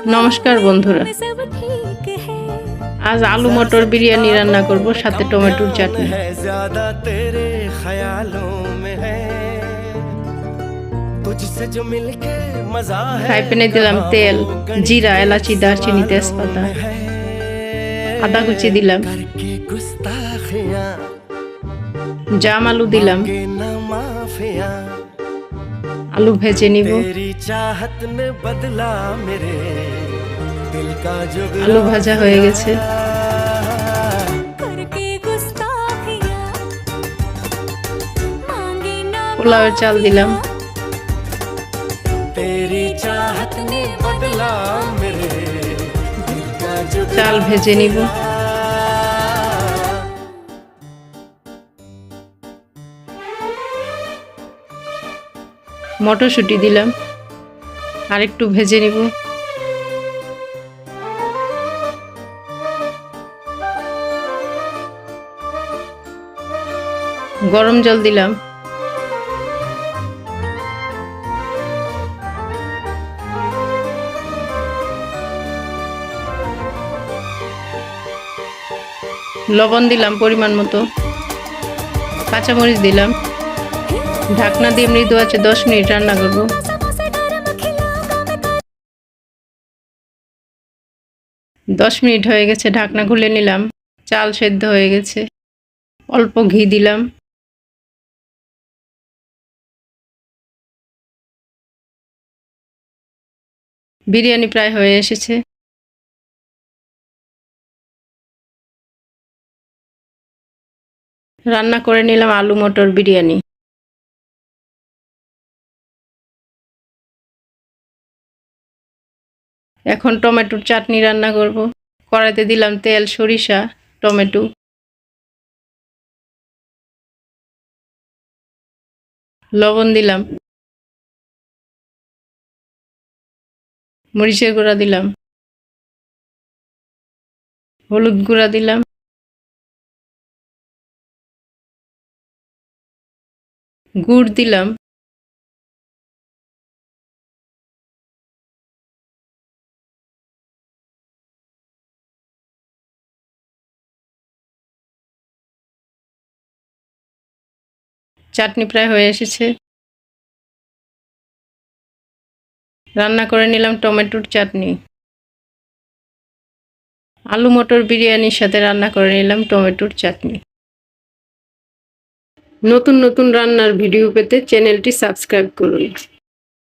নমস্কার বন্ধুরা, আজ আলু মটর বিরিয়ানি রান্না করব, সাথে টমেটোর চাটনি। ফ্রাই প্যানে দিলাম তেল, জিরা, এলাচি, দারচিনি, তেজপাতা, আদা কুচি দিলাম, জাম আলু দিলাম, আলু ভেজে নিব। আলু ভাজা হয়ে গেছে। পোলাওয়ের চাল দিলাম, চাল ভেজে নিব। মটরশুঁটি দিলাম, আর একটু ভেজে নিব। গরম জল দিলাম, লবণ দিলাম পরিমাণ মতো, কাঁচামরিচ দিলাম। ঢাকনা দিয়ে মৃদু আঁচে 10 মিনিট রান্না করব। 10 মিনিট হয়ে গেছে, ঢাকনা খুলে নিলাম। চাল সেদ্ধ হয়ে গেছে। অল্প ঘি দিলাম। বিরিয়ানি প্রায় হয়ে এসেছে। রান্না করে নিলাম আলু মটর বিরিয়ানি। এখন টমেটোর চাটনি রান্না করব। কড়াইতে দিলাম তেল, সরিষা, টমেটো, লবণ দিলাম, মরিচের গুঁড়া দিলাম, হলুদ গুঁড়া দিলাম, গুড় দিলাম, চাটনি প্রায় হয়ে এসেছে। রান্না করে নিলাম টমেটোর চাটনি। আলু মটর বিরিয়ানির সাথে রান্না করে নিলাম টমেটোর চাটনি। নতুন নতুন রান্নার ভিডিও পেতে চ্যানেলটি সাবস্ক্রাইব করুন।